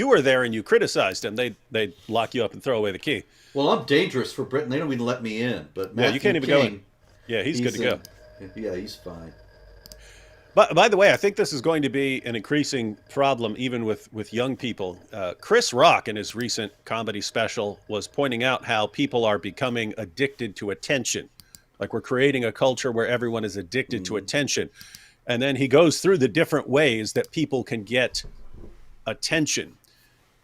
were there and you criticized him, they'd lock you up and throw away the key. Well, I'm dangerous for Britain. They don't even let me in. But Matthew you can't even King, go in. Yeah, he's good to go. Yeah, he's fine. But by the way, I think this is going to be an increasing problem even with young people. Chris Rock, in his recent comedy special, was pointing out how people are becoming addicted to attention. Like, we're creating a culture where everyone is addicted to attention. And then he goes through the different ways that people can get attention.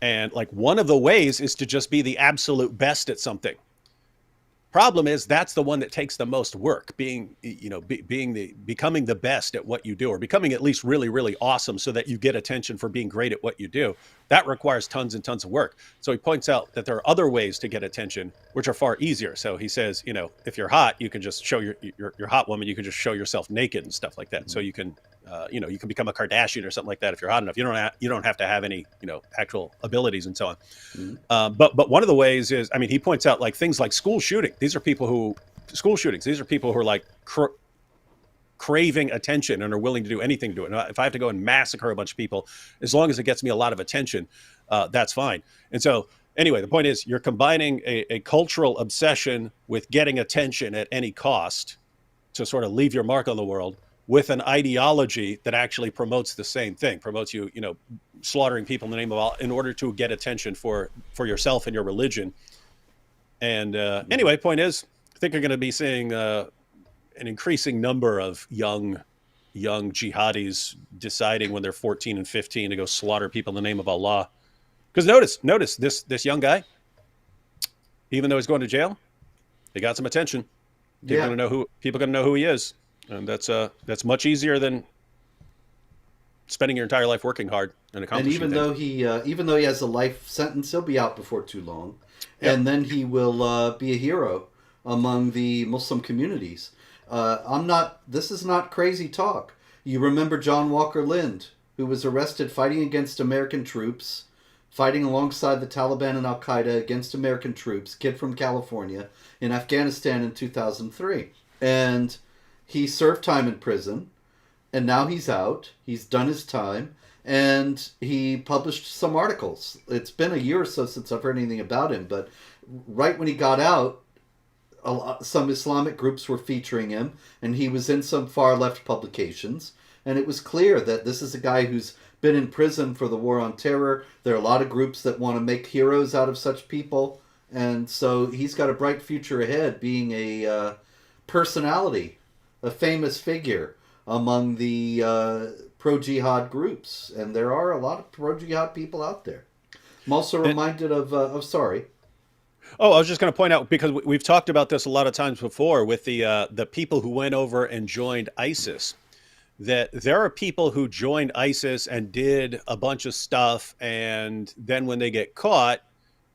And like, one of the ways is to just be the absolute best at something. problem is that's the one that takes the most work, becoming the best at what you do, or becoming at least really, really awesome so that you get attention for being great at what you do. That requires tons and tons of work. So he points out that there are other ways to get attention, which are far easier. So he says, if you're hot, you can just show you're hot woman. You can just show yourself naked and stuff like that. Mm-hmm. So you can, you can become a Kardashian or something like that if you're hot enough. You don't have to have any, actual abilities and so on. Mm-hmm. But one of the ways is, he points out like things like school shooting. These are people who are like craving attention and are willing to do anything to do it. Now, if I have to go and massacre a bunch of people, as long as it gets me a lot of attention, that's fine. And so anyway, the point is you're combining a cultural obsession with getting attention at any cost to sort of leave your mark on the world, with an ideology that actually promotes the same thing, promotes you, slaughtering people in the name of Allah in order to get attention for yourself and your religion. And anyway, point is, I think you're going to be seeing an increasing number of young jihadis deciding when they're 14 and 15 to go slaughter people in the name of Allah. Because notice this young guy, even though he's going to jail, he got some attention. People are going to know who he is. And that's much easier than spending your entire life working hard and accomplishing things. And even though he has a life sentence, he'll be out before too long, and then he will be a hero among the Muslim communities. This is not crazy talk. You remember John Walker Lind, who was arrested fighting against American troops, fighting alongside the Taliban and Al Qaeda against American troops, kid from California, in Afghanistan in 2003, and he served time in prison, and now he's out. He's done his time, and he published some articles. It's been a year or so since I've heard anything about him, but right when he got out, some Islamic groups were featuring him, and he was in some far-left publications, and it was clear that this is a guy who's been in prison for the war on terror. There are a lot of groups that want to make heroes out of such people, and so he's got a bright future ahead being a personality, a famous figure among the pro-jihad groups. And there are a lot of pro-jihad people out there. I'm also reminded of sorry. Oh, I was just going to point out, because we've talked about this a lot of times before with the people who went over and joined ISIS, that there are people who joined ISIS and did a bunch of stuff, and then when they get caught,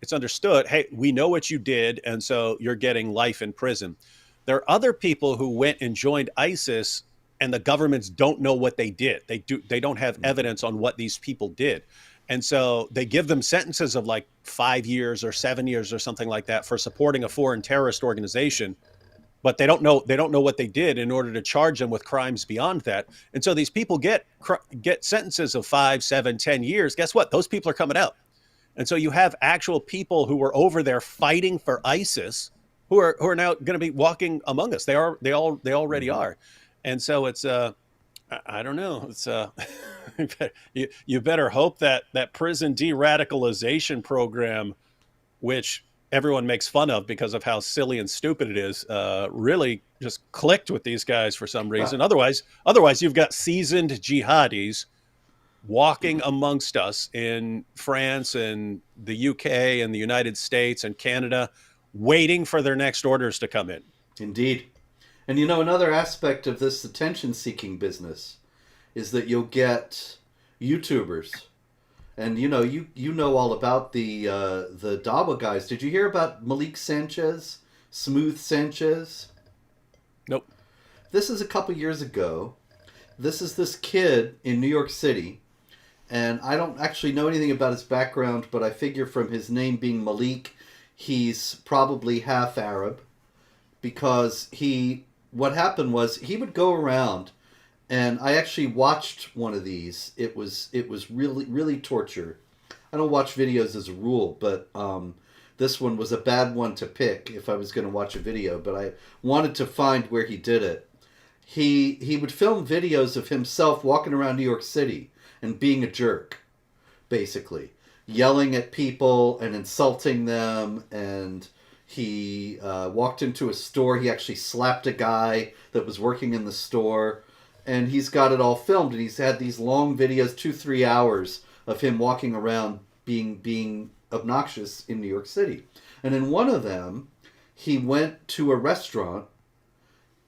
it's understood, hey, we know what you did, and so you're getting life in prison. There are other people who went and joined ISIS and the governments don't know what they did. They don't have evidence on what these people did. And so they give them sentences of like 5 years or 7 years or something like that for supporting a foreign terrorist organization. But they don't know what they did in order to charge them with crimes beyond that. And so these people get sentences of 5, 7, 10 years. Guess what? Those people are coming out. And so you have actual people who were over there fighting for ISIS who are now going to be walking among us. They already are. And so it's I don't know. It's you better hope that prison de-radicalization program, which everyone makes fun of because of how silly and stupid it is, really just clicked with these guys for some reason. Wow. Otherwise you've got seasoned jihadis walking amongst us in France and the UK and the United States and Canada, waiting for their next orders to come in. Indeed. And another aspect of this attention-seeking business is that you'll get YouTubers. And you know all about the Dawa guys. Did you hear about Malik Sanchez? Smooth Sanchez? Nope. This is a couple years ago. This is this kid in New York City. And I don't actually know anything about his background, but I figure from his name being Malik, he's probably half Arab, because what happened was he would go around, and I actually watched one of these. It was really, really torture. I don't watch videos as a rule, but this one was a bad one to pick if I was going to watch a video, but I wanted to find where he did it. He would film videos of himself walking around New York City and being a jerk, basically. Yelling at people and insulting them, and he walked into a store. He actually slapped a guy that was working in the store, and he's got it all filmed, and he's had these long videos, 2-3 hours, of him walking around being obnoxious in New York City. And in one of them, he went to a restaurant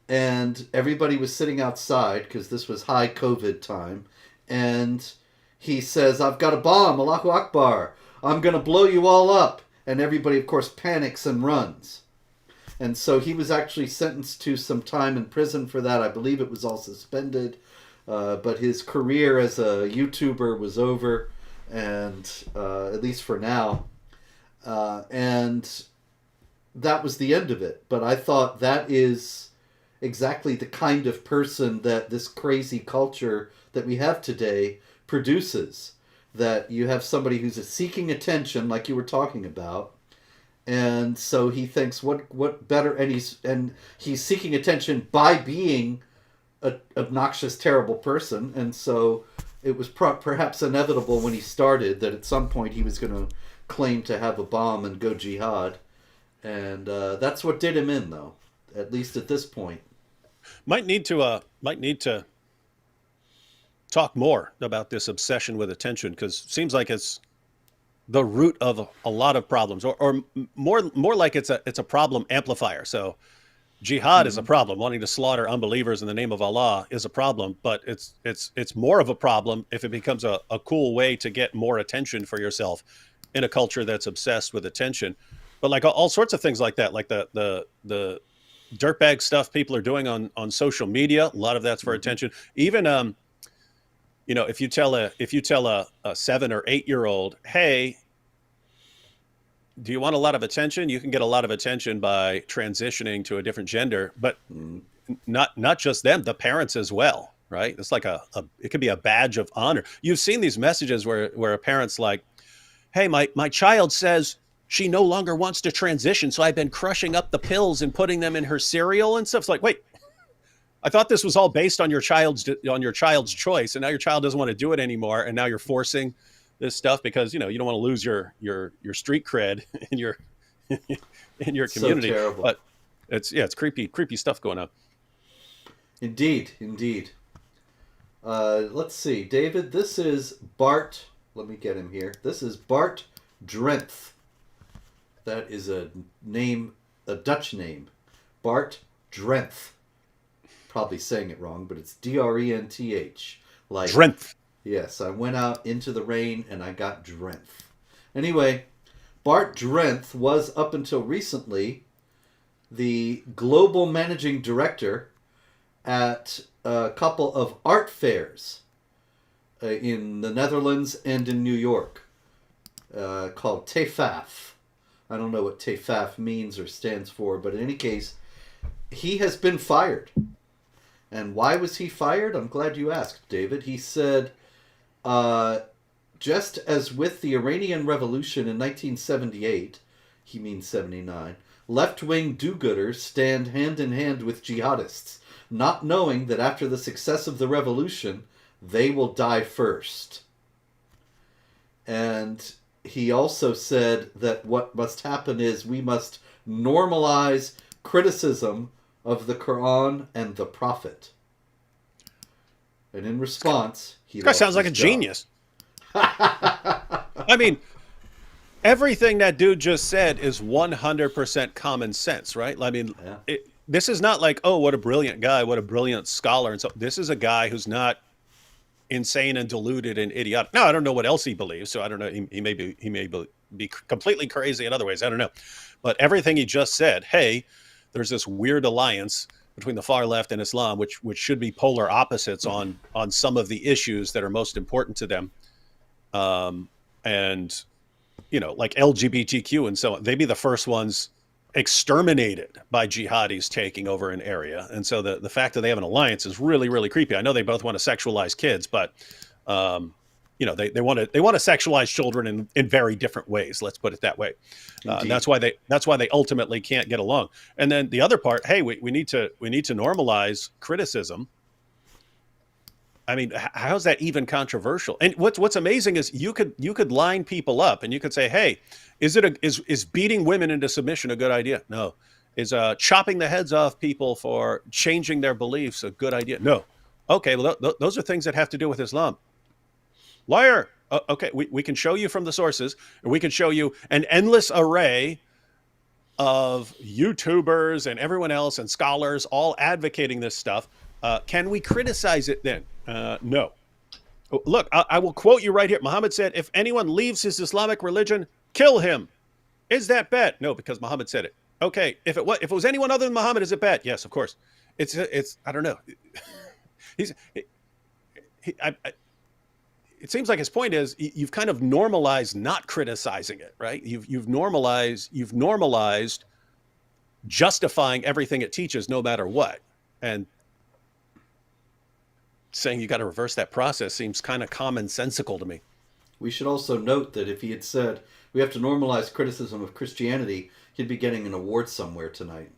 and everybody was sitting outside because this was high COVID time. And he says, "I've got a bomb, Allahu Akbar. I'm going to blow you all up." And everybody, of course, panics and runs. And so he was actually sentenced to some time in prison for that. I believe it was all suspended. But his career as a YouTuber was over, and at least for now. And that was the end of it. But I thought that is exactly the kind of person that this crazy culture that we have today produces. That you have somebody who's seeking attention, like you were talking about, and so he thinks, what better, and he's seeking attention by being an obnoxious, terrible person, and so it was perhaps inevitable when he started that at some point he was going to claim to have a bomb and go jihad, and that's what did him in, though, at least at this point. Might need to talk more about this obsession with attention, because it seems like it's the root of a lot of problems, or more like it's a problem amplifier. So jihad is a problem. Wanting to slaughter unbelievers in the name of Allah is a problem, but it's more of a problem if it becomes a cool way to get more attention for yourself in a culture that's obsessed with attention. But like all sorts of things like that, like the dirtbag stuff people are doing on social media, a lot of that's for attention. Even if you tell a 7 or 8 year old, "Hey, do you want a lot of attention?" You can get a lot of attention by transitioning to a different gender, but not just them, the parents as well, right? It's like it could be a badge of honor. You've seen these messages where a parent's like, "Hey, my child says she no longer wants to transition, so I've been crushing up the pills and putting them in her cereal and stuff." It's like, wait, I thought this was all based on your child's choice, and now your child doesn't want to do it anymore, and now you're forcing this stuff because you don't want to lose your street cred in your community. So terrible. But it's creepy stuff going on. Indeed. Let's see, David. This is Bart. Let me get him here. This is Bart Drenth. That is a name, a Dutch name. Bart Drenth. Probably saying it wrong, but it's Drenth. Like Drenth. Yes, I went out into the rain and I got drenth. Anyway, Bart Drenth was, up until recently, the global managing director at a couple of art fairs in the Netherlands and in New York called TEFAF. I don't know what TEFAF means or stands for, but in any case, he has been fired. And why was he fired? I'm glad you asked, David. He said, just as with the Iranian Revolution in 1978, he means 79, left-wing do-gooders stand hand in hand with jihadists, not knowing that after the success of the revolution, they will die first. And he also said that what must happen is we must normalize criticism of the Quran and the Prophet. And in response, this guy sounds like a genius. I mean, everything that dude just said is 100% common sense, right? I mean, this is not like, oh, what a brilliant guy, what a brilliant scholar. And so this is a guy who's not insane and deluded and idiotic. Now, I don't know what else he believes, so I don't know. He may be completely crazy in other ways. I don't know. But everything he just said, hey, there's this weird alliance between the far left and Islam, which should be polar opposites on some of the issues that are most important to them. And, like LGBTQ and so on, they'd be the first ones exterminated by jihadis taking over an area. And so the fact that they have an alliance is really, really creepy. I know they both want to sexualize kids, but, they want to sexualize children in very different ways. Let's put it that way. That's why they ultimately can't get along. And then the other part, hey, we need to normalize criticism. I mean, how's that even controversial? And what's amazing is you could line people up and you could say, hey, is beating women into submission a good idea? No. Is chopping the heads off people for changing their beliefs a good idea? No. Okay, well, those are things that have to do with Islam. Liar. Okay, we can show you from the sources, and we can show you an endless array of YouTubers and everyone else and scholars all advocating this stuff. Can we criticize it then? No. Look, I will quote you right here. Muhammad said, if anyone leaves his Islamic religion, kill him. Is that bad? No, because Muhammad said it. Okay, if it was anyone other than Muhammad, is it bad? Yes, of course. It's I don't know. He's it seems like his point is you've kind of normalized not criticizing it, right? You've normalized justifying everything it teaches no matter what. And saying you got to reverse that process seems kind of commonsensical to me. We should also note that if he had said we have to normalize criticism of Christianity, he'd be getting an award somewhere tonight.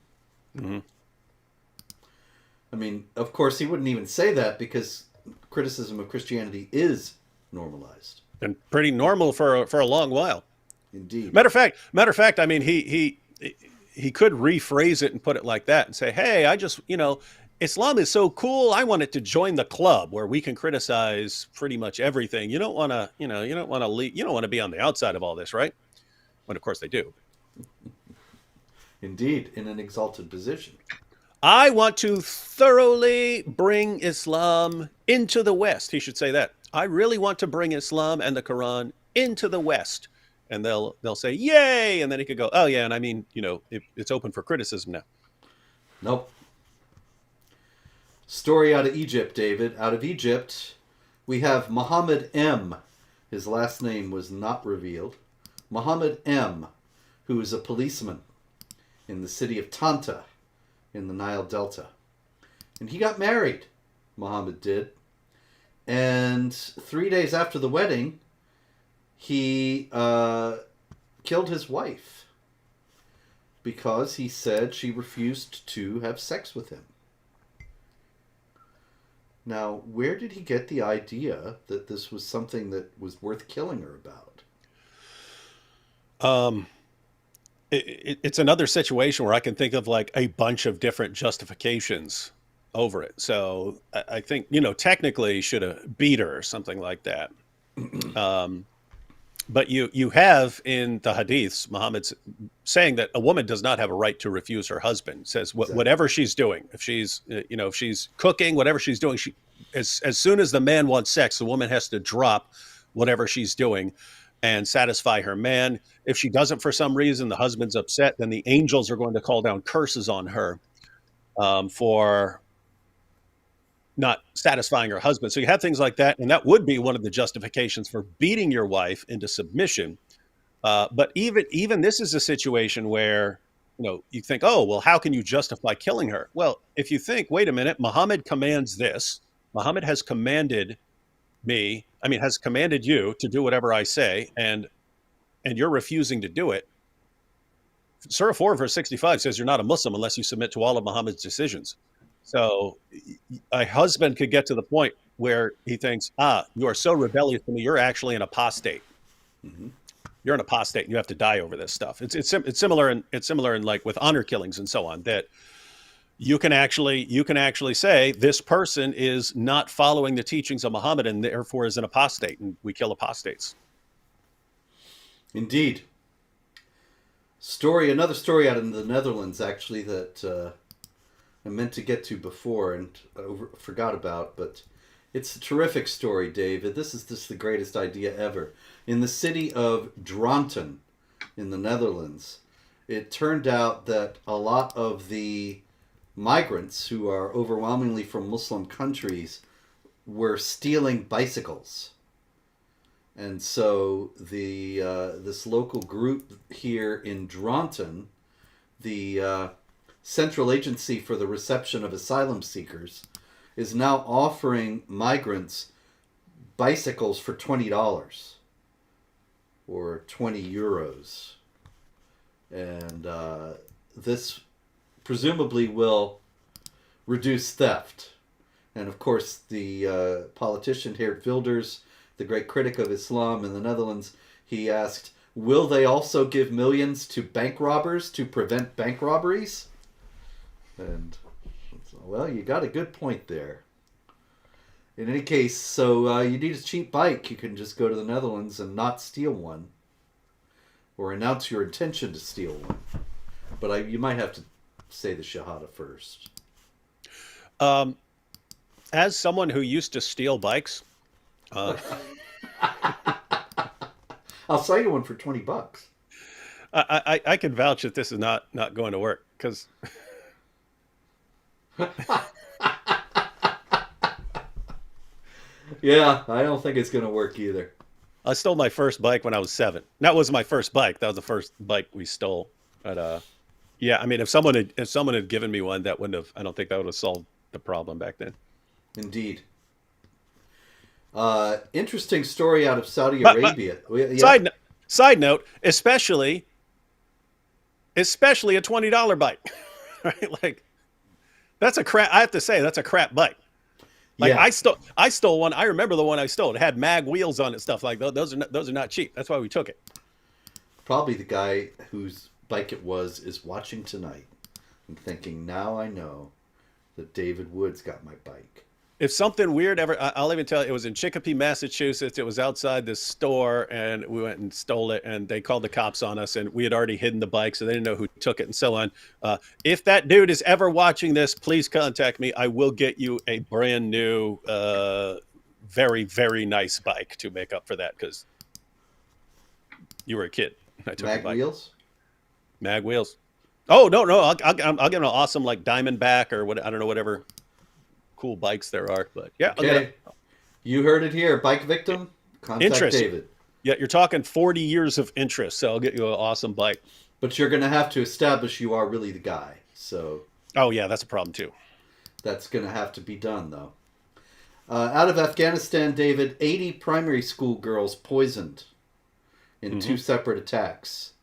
Mm-hmm. I mean, of course, he wouldn't even say that because criticism of Christianity is normalized. Been pretty normal for a long while. Indeed. Matter of fact, I mean, he could rephrase it and put it like that and say, hey, I just, Islam is so cool. I want it to join the club where we can criticize pretty much everything. You don't want to, you don't want to be on the outside of all this, right? When of course they do. Indeed, in an exalted position. I want to thoroughly bring Islam into the West. He should say that. I really want to bring Islam and the Quran into the West. And they'll say, yay. And then he could go, oh, yeah. And I mean, it's open for criticism now. Nope. Story out of Egypt, David. Out of Egypt, we have Muhammad M. His last name was not revealed. Muhammad M., who is a policeman in the city of Tanta in the Nile Delta. And he got married, Muhammad did. And 3 days after the wedding, he killed his wife because he said she refused to have sex with him. Now, where did he get the idea that this was something that was worth killing her about? It's another situation where I can think of like a bunch of different justifications over it. So I think, technically should have beat her or something like that. But you have in the hadiths, Muhammad's saying that a woman does not have a right to refuse her husband. Says whatever she's doing, if she's cooking, whatever she's doing, as soon as the man wants sex, the woman has to drop whatever she's doing and satisfy her man. If she doesn't for some reason, the husband's upset, then the angels are going to call down curses on her for not satisfying her husband. So you have things like that, and that would be one of the justifications for beating your wife into submission. But even this is a situation where you think, oh, well, how can you justify killing her? Well, if you think, wait a minute, Muhammad commands this. Muhammad has commanded has commanded you to do whatever I say, and you're refusing to do it. Surah 4 verse 65 says you're not a Muslim unless you submit to all of Muhammad's decisions. So a husband could get to the point where he thinks, you are so rebellious to me, you're actually an apostate. Mm-hmm. You're an apostate and you have to die over this stuff. It's similar in like with honor killings and so on, that you can actually say this person is not following the teachings of Muhammad and therefore is an apostate, and we kill apostates. Indeed. Another story out in the Netherlands, actually, that I meant to get to before and forgot about, but it's a terrific story, David. This is just the greatest idea ever. In the city of Dronten in the Netherlands, it turned out that a lot of the migrants who are overwhelmingly from Muslim countries were stealing bicycles. And so this local group here in Dronten, the Central Agency for the Reception of Asylum Seekers, is now offering migrants bicycles for $20 or 20 euros. And this presumably will reduce theft. And of course, the politician Geert Wilders, the great critic of Islam in the Netherlands, he asked, will they also give millions to bank robbers to prevent bank robberies? And, well, you got a good point there. In any case, so you need a cheap bike, you can just go to the Netherlands and not steal one. Or announce your intention to steal one. but you might have to say the Shahada first. Um, as someone who used to steal bikes, uh, I'll sell you one for $20. I can vouch that this is not going to work because Yeah, I don't think it's going to work either. I stole my first bike when I was 7. That was my first bike. That was the first bike we stole. But yeah, I mean, if someone had given me one, that wouldn't have. I don't think that would have solved the problem back then. Indeed. Interesting story out of Saudi But Arabia. Yeah, side side note, especially a $20 bike, right? Like that's a crap. I have to say that's a crap bike. Like yeah. I stole one. I remember the one I stole. It had mag wheels on it, stuff like that. Those are not cheap. That's why we took it. Probably the guy whose bike it was is watching tonight and thinking, now I know that David Woods got my bike. If something weird ever, I'll even tell you, it was in Chicopee, Massachusetts. It was outside this store, and we went and stole it, and they called the cops on us, and we had already hidden the bike, so they didn't know who took it, and so on. If that dude is ever watching this, please contact me. I will get you a brand new, very, very nice bike to make up for that, because you were a kid. I took your Mag bike. wheels? Mag wheels. Oh, no. I'll give him an awesome, like, Diamondback or what, I don't know, whatever cool bikes there are, but yeah. Okay. You heard it here. Bike victim? Contact Interest. David. Yeah, you're talking 40 years of interest, so I'll get you an awesome bike. But you're going to have to establish you are really the guy. So Oh yeah, that's a problem too. that's going to have to be done, though. Out of Afghanistan, David, 80 primary school girls poisoned in 2 separate attacks.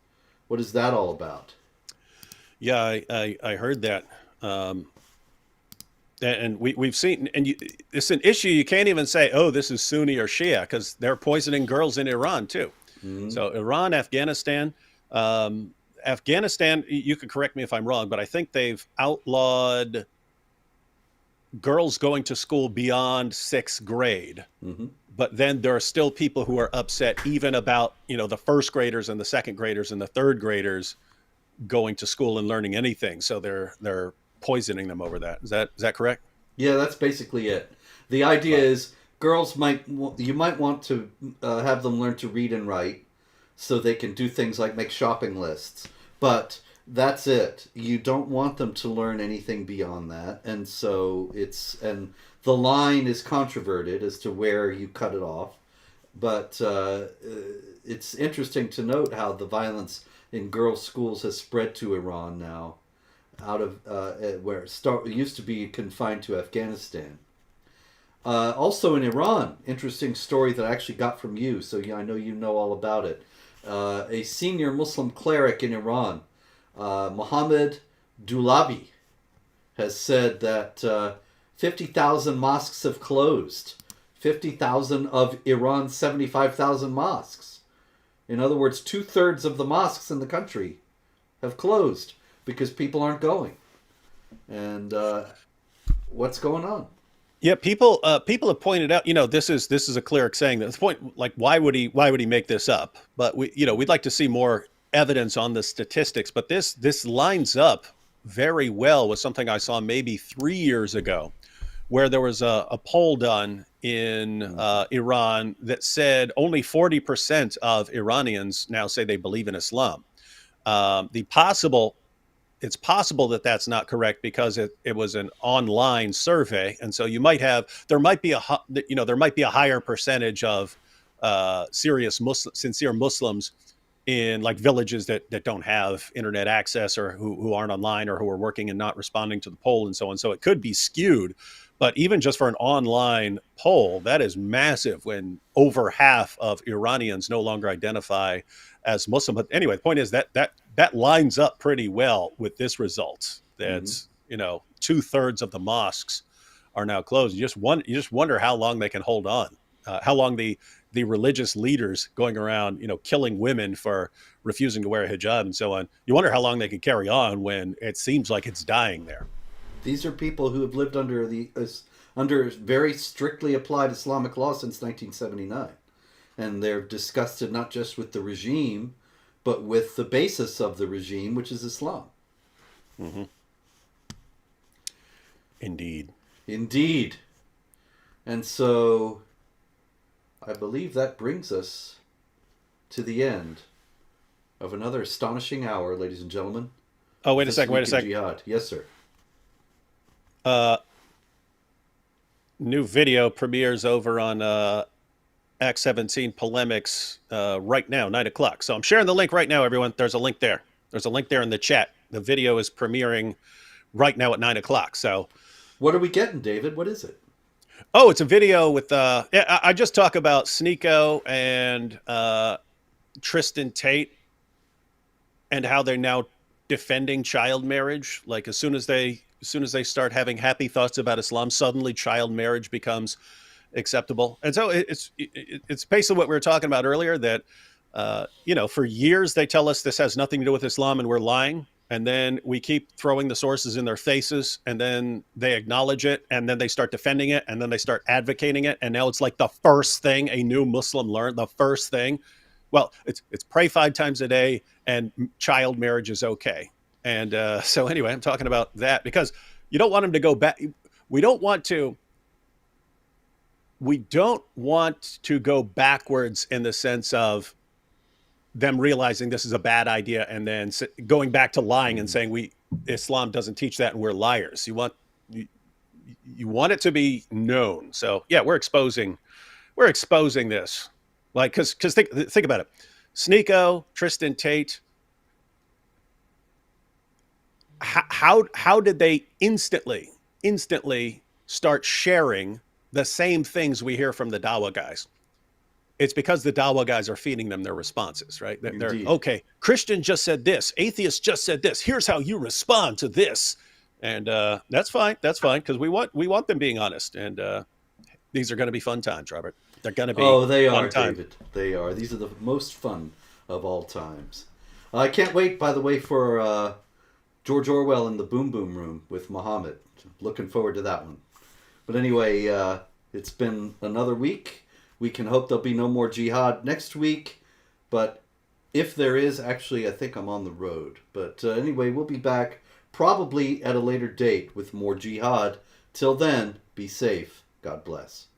What is that all about? Yeah, I heard that. And we've seen, and it's an issue. You can't even say, oh, this is Sunni or Shia, because they're poisoning girls in Iran too. So Iran, Afghanistan, Afghanistan. You could correct me if I'm wrong, but I think they've outlawed girls going to school beyond 6th grade. But then there are still people who are upset even about, the first graders and the second graders and the third graders going to school and learning anything. So they're poisoning them over that. Is that correct? Yeah, that's basically it. The idea is girls you might want to have them learn to read and write so they can do things like make shopping lists. But that's it. You don't want them to learn anything beyond that. And so and the line is controverted as to where you cut it off. But it's interesting to note how the violence in girls' schools has spread to Iran now, out of where it used to be confined to Afghanistan. Also in Iran, interesting story that I actually got from you, so I know you know all about it. A senior Muslim cleric in Iran, Mohammed Dulabi, has said that 50,000 mosques have closed. 50,000 of Iran's 75,000 mosques. In other words, 2/3 of the mosques in the country have closed because people aren't going. And what's going on? Yeah, people have pointed out, this is a cleric saying that. The point, like, why would he make this up? But we'd like to see more evidence on the statistics. But this lines up very well with something I saw maybe 3 years ago, where there was a poll done in Iran that said only 40% of Iranians now say they believe in Islam. It's possible that that's not correct because it was an online survey, and so there might be a higher percentage of sincere Muslims in like villages that don't have internet access or who aren't online or who are working and not responding to the poll and so on. So it could be skewed, but even just for an online poll, that is massive when over half of Iranians no longer identify as Muslim. But anyway, the point is that lines up pretty well with this result. That's 2/3 of the mosques are now closed. You just wonder how long they can hold on, how long the religious leaders going around killing women for refusing to wear a hijab and so on. You wonder how long they can carry on when it seems like it's dying there. These are people who have lived under under very strictly applied Islamic law since 1979, and they're disgusted not just with the regime, but with the basis of the regime, which is Islam. Hmm. Indeed. Indeed. And so I believe that brings us to the end of another astonishing hour, ladies and gentlemen. Oh, Of wait a This second. Wait a Week in second. Jihad. Yes, sir. New video premieres over on Act 17 Polemics right now, 9 o'clock. So I'm sharing the link right now, everyone. There's a link there. There's a link there in the chat. The video is premiering right now at 9 o'clock. So, What are we getting, David? What is it? oh, it's a video with, yeah, I just talk about Sneeko and Tristan Tate and how they're now defending child marriage. Like as soon as they start having happy thoughts about Islam, suddenly child marriage becomes acceptable. And so it's basically what we were talking about earlier, that for years they tell us this has nothing to do with Islam and we're lying, and then we keep throwing the sources in their faces, and then they acknowledge it, and then they start defending it, and then they start advocating it, and now it's like the first thing a new Muslim learned. The first thing, well, it's pray 5 times a day and child marriage is okay. And so anyway, I'm talking about that because you don't want them to go back. We don't want to go backwards in the sense of them realizing this is a bad idea and then going back to lying and saying Islam doesn't teach that and we're liars. You want it to be known. So yeah, we're exposing this. Like, because think about it. Sneeko, Tristan Tate, how did they instantly start sharing the same things we hear from the Dawa guys? It's because the Dawa guys are feeding them their responses, right? They're okay. Christian just said this. Atheist just said this. Here's how you respond to this, and that's fine. That's fine because we want them being honest, and these are going to be fun times, Robert. They're going to be. Oh, they are, time. David. They are. These are the most fun of all times. I can't wait, by the way, for George Orwell in the Boom Boom Room with Muhammad. Looking forward to that one. But anyway, it's been another week. We can hope there'll be no more jihad next week. But if there is, actually, I think I'm on the road. But anyway, we'll be back probably at a later date with more jihad. Till then, be safe. God bless.